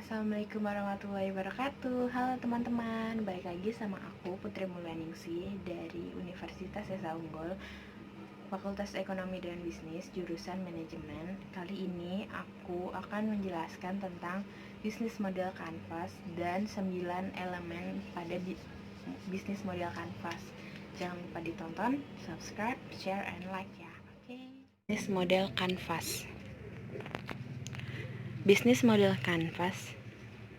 Assalamualaikum warahmatullahi wabarakatuh. Halo teman-teman, balik lagi sama aku Putri Mulyaningsih dari Universitas Esa Unggul, Fakultas Ekonomi dan Bisnis, jurusan Manajemen. Kali ini aku akan menjelaskan tentang bisnis model kanvas dan 9 elemen pada bisnis model kanvas. Jangan lupa ditonton, subscribe, share, and like ya. Oke. Bisnis model kanvas. Bisnis model kanvas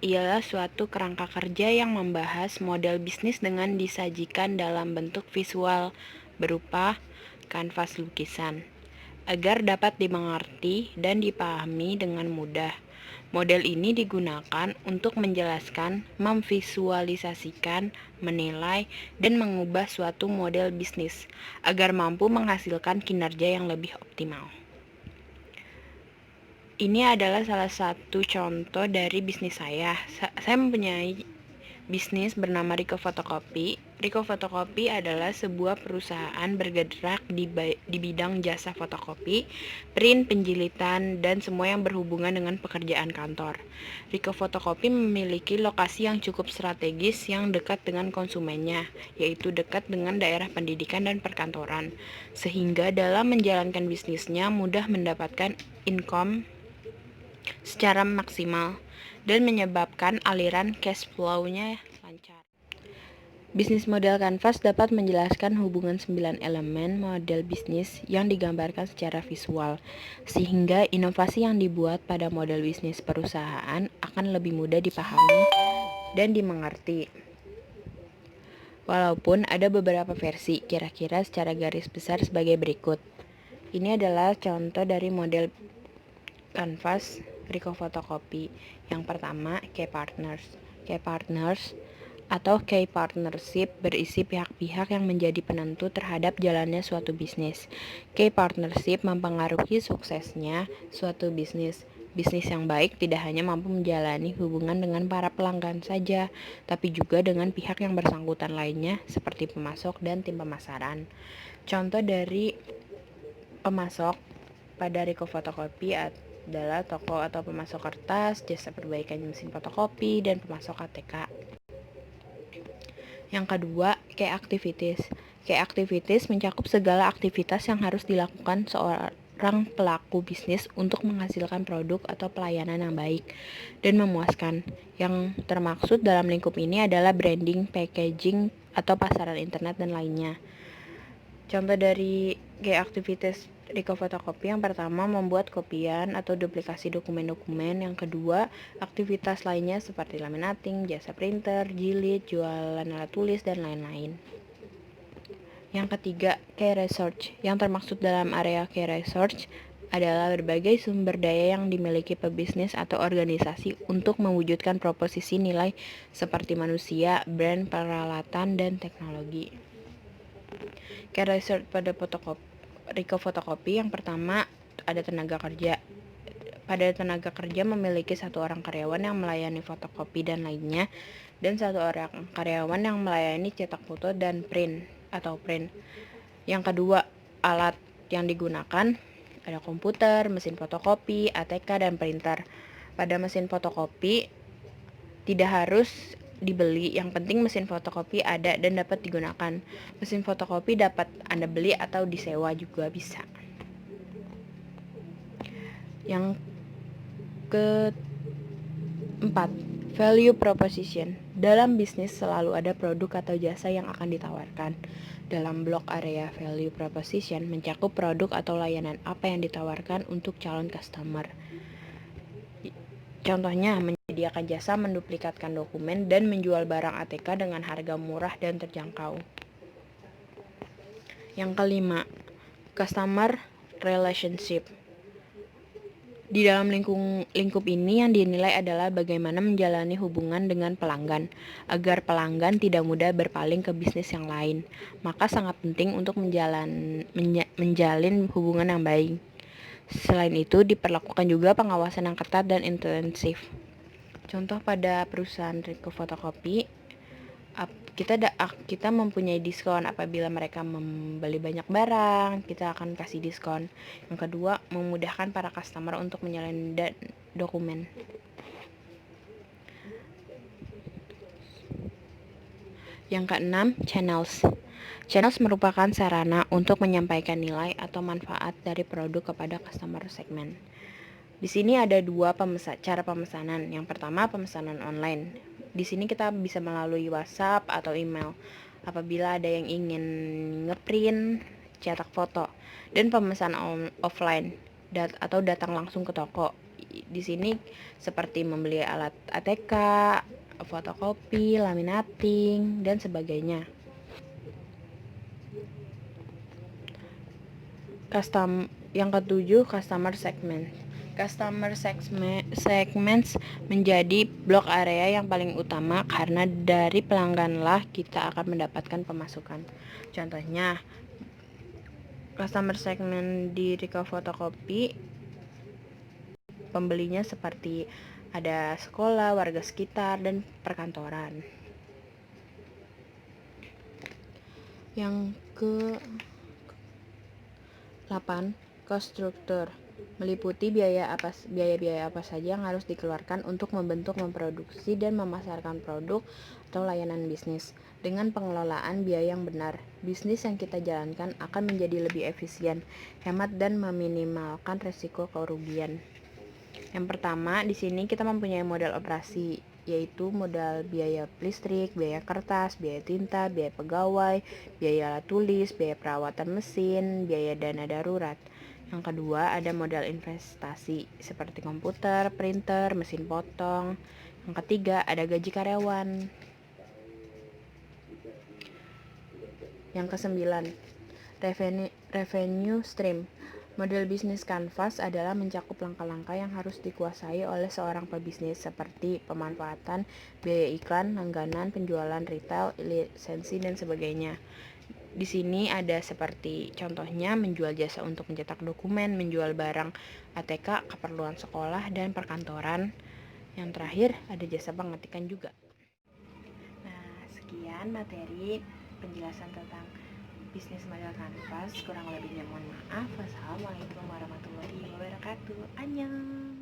ialah suatu kerangka kerja yang membahas model bisnis dengan disajikan dalam bentuk visual berupa kanvas lukisan, agar dapat dimengerti dan dipahami dengan mudah. Model ini digunakan untuk menjelaskan, memvisualisasikan, menilai, dan mengubah suatu model bisnis agar mampu menghasilkan kinerja yang lebih optimal. Ini adalah salah satu contoh dari bisnis saya. Saya mempunyai bisnis bernama Rico Photocopy. Rico Photocopy adalah sebuah perusahaan bergerak di bidang jasa fotokopi, print, penjilitan, dan semua yang berhubungan dengan pekerjaan kantor. Rico Photocopy memiliki lokasi yang cukup strategis yang dekat dengan konsumennya, yaitu dekat dengan daerah pendidikan dan perkantoran, sehingga dalam menjalankan bisnisnya mudah mendapatkan income secara maksimal dan menyebabkan aliran cash flow-nya lancar. Bisnis model kanvas dapat menjelaskan hubungan 9 elemen model bisnis yang digambarkan secara visual, sehingga inovasi yang dibuat pada model bisnis perusahaan akan lebih mudah dipahami dan dimengerti. Walaupun ada beberapa versi, kira-kira secara garis besar sebagai berikut. Ini adalah contoh dari model kanvas Rico Photocopy. Yang pertama, Key Partners. Key Partners atau Key Partnership berisi pihak-pihak yang menjadi penentu terhadap jalannya suatu bisnis. Key Partnership mempengaruhi suksesnya suatu bisnis. Bisnis yang baik tidak hanya mampu menjalani hubungan dengan para pelanggan saja, tapi juga dengan pihak yang bersangkutan lainnya seperti pemasok dan tim pemasaran. Contoh dari pemasok pada Rico Photocopy adalah toko atau pemasok kertas, jasa perbaikan mesin fotokopi, dan pemasok ATK. Yang kedua, key activities. Key activities mencakup segala aktivitas yang harus dilakukan seorang pelaku bisnis untuk menghasilkan produk atau pelayanan yang baik dan memuaskan. Yang termaksud dalam lingkup ini adalah branding, packaging, atau pasaran internet, dan lainnya. Contoh dari key activities Rico Photocopy: yang pertama, membuat kopian atau duplikasi dokumen-dokumen. Yang kedua, aktivitas lainnya seperti laminating, jasa printer, jilid, jualan alat tulis, dan lain-lain. Yang ketiga, key research. Yang termaksud dalam area key research adalah berbagai sumber daya yang dimiliki pebisnis atau organisasi untuk mewujudkan proposisi nilai seperti manusia, brand, peralatan, dan teknologi. Key research pada Rico Photocopy: yang pertama, ada tenaga kerja. Pada tenaga kerja memiliki satu orang karyawan yang melayani fotokopi dan lainnya, dan satu orang karyawan yang melayani cetak foto dan print. Yang kedua, alat yang digunakan ada komputer, mesin fotokopi, ATK, dan printer. Pada mesin fotokopi tidak harus dibeli, yang penting mesin fotokopi ada dan dapat digunakan. Mesin fotokopi dapat Anda beli atau disewa juga bisa. Yang keempat, value proposition. Dalam bisnis selalu ada produk atau jasa yang akan ditawarkan. Dalam blok area value proposition mencakup produk atau layanan apa yang ditawarkan untuk calon customer. Contohnya, menyediakan jasa menduplikatkan dokumen dan menjual barang ATK dengan harga murah dan terjangkau. Yang kelima, customer relationship. Di dalam lingkup ini yang dinilai adalah bagaimana menjalani hubungan dengan pelanggan, agar pelanggan tidak mudah berpaling ke bisnis yang lain. Maka sangat penting untuk menjalin hubungan yang baik. Selain itu, diperlakukan juga pengawasan yang ketat dan intensif. Contoh pada perusahaan Rico Photocopy, kita mempunyai diskon apabila mereka membeli banyak barang, kita akan kasih diskon. Yang kedua, memudahkan para customer untuk menyalin dokumen. Yang keenam, channels. Channels merupakan sarana untuk menyampaikan nilai atau manfaat dari produk kepada customer segment. Di sini ada dua cara pemesanan. Yang pertama, pemesanan online. Di sini kita bisa melalui WhatsApp atau email apabila ada yang ingin ngeprint, cetak foto. Dan pemesanan offline atau datang langsung ke toko. Di sini seperti membeli alat ATK, fotokopi, laminating, dan sebagainya. Yang ketujuh, customer segment. Customer segments menjadi blok area yang paling utama karena dari pelangganlah kita akan mendapatkan pemasukan. Contohnya, customer segment di Rika Fotokopi, pembelinya seperti ada sekolah, warga sekitar, dan perkantoran. Yang ke-8, cost structure, meliputi biaya apa saja yang harus dikeluarkan untuk membentuk, memproduksi, dan memasarkan produk atau layanan bisnis. Dengan pengelolaan biaya yang benar, bisnis yang kita jalankan akan menjadi lebih efisien, hemat, dan meminimalkan risiko kerugian. Yang pertama, di sini kita mempunyai modal operasi, yaitu modal biaya listrik, biaya kertas, biaya tinta, biaya pegawai, biaya alat tulis, biaya perawatan mesin, biaya dana darurat. Yang kedua, ada modal investasi seperti komputer, printer, mesin potong. Yang ketiga, ada gaji karyawan. Yang kesembilan, revenue stream. Model bisnis kanvas adalah mencakup langkah-langkah yang harus dikuasai oleh seorang pebisnis seperti pemanfaatan, biaya iklan, langganan, penjualan retail, lisensi, dan sebagainya. Di sini ada seperti contohnya menjual jasa untuk mencetak dokumen, menjual barang ATK, keperluan sekolah, dan perkantoran. Yang terakhir ada jasa pengetikan juga. Nah, sekian materi penjelasan tentang bisnis model kanvas. Kurang lebihnya mohon maaf. Wassalamualaikum warahmatullahi wabarakatuh. Annyeong.